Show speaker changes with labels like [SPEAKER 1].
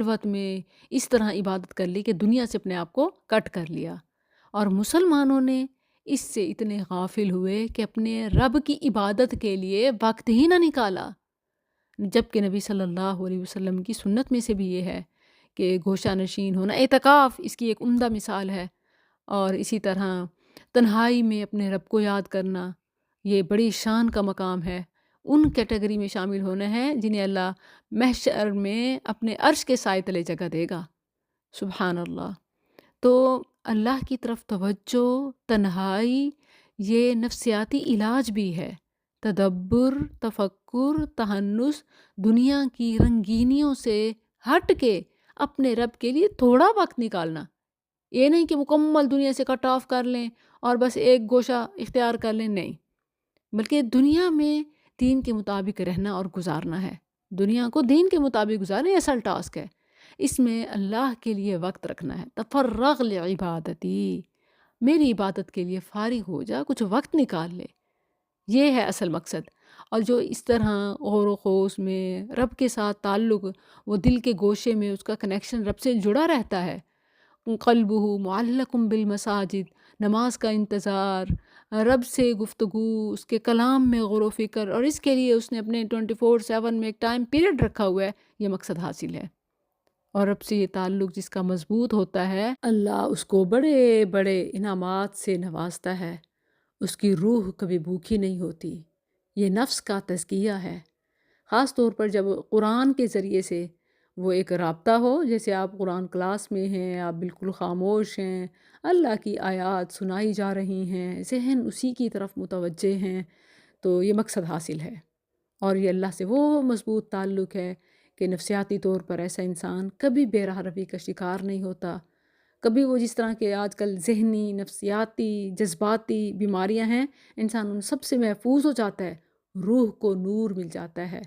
[SPEAKER 1] خلوت میں اس طرح عبادت کر لی کہ دنیا سے اپنے آپ کو کٹ کر لیا، اور مسلمانوں نے اس سے اتنے غافل ہوئے کہ اپنے رب کی عبادت کے لیے وقت ہی نہ نکالا۔ جبکہ نبی صلی اللہ علیہ وسلم کی سنت میں سے بھی یہ ہے کہ گوشہ نشین ہونا، اعتکاف اس کی ایک عمدہ مثال ہے، اور اسی طرح تنہائی میں اپنے رب کو یاد کرنا، یہ بڑی شان کا مقام ہے۔ ان کیٹیگری میں شامل ہونا ہے جنہیں اللہ محشر میں اپنے عرش کے سائے تلے جگہ دے گا۔ سبحان اللہ۔ تو اللہ کی طرف توجہ، تنہائی، یہ نفسیاتی علاج بھی ہے۔ تدبر، تفکر، تہنس، دنیا کی رنگینیوں سے ہٹ کے اپنے رب کے لیے تھوڑا وقت نکالنا، یہ نہیں کہ مکمل دنیا سے کٹ آف کر لیں اور بس ایک گوشہ اختیار کر لیں، نہیں، بلکہ دنیا میں دین کے مطابق رہنا اور گزارنا ہے۔ دنیا کو دین کے مطابق گزارنا یہ اصل ٹاسک ہے، اس میں اللہ کے لیے وقت رکھنا ہے۔ تفرغ لعبادتی، میری عبادت کے لیے فارغ ہو جا، کچھ وقت نکال لے، یہ ہے اصل مقصد۔ اور جو اس طرح غور و خوض میں رب کے ساتھ تعلق، وہ دل کے گوشے میں اس کا کنیکشن رب سے جڑا رہتا ہے، قلبہ معلق بالمساجد، نماز کا انتظار، رب سے گفتگو، اس کے کلام میں غور و فکر، اور اس کے لیے اس نے اپنے 24/7 میں ایک ٹائم پیریڈ رکھا ہوا ہے، یہ مقصد حاصل ہے۔ اور رب سے یہ تعلق جس کا مضبوط ہوتا ہے، اللہ اس کو بڑے بڑے انعامات سے نوازتا ہے، اس کی روح کبھی بھوکی نہیں ہوتی۔ یہ نفس کا تزکیہ ہے، خاص طور پر جب قرآن کے ذریعے سے وہ ایک رابطہ ہو، جیسے آپ قرآن کلاس میں ہیں، آپ بالکل خاموش ہیں، اللہ کی آیات سنائی جا رہی ہیں، ذہن اسی کی طرف متوجہ ہیں، تو یہ مقصد حاصل ہے۔ اور یہ اللہ سے وہ مضبوط تعلق ہے کہ نفسیاتی طور پر ایسا انسان کبھی بے راہ روی کا شکار نہیں ہوتا، کبھی وہ جس طرح کے آج کل ذہنی، نفسیاتی، جذباتی بیماریاں ہیں، انسان ان سب سے محفوظ ہو جاتا ہے، روح کو نور مل جاتا ہے۔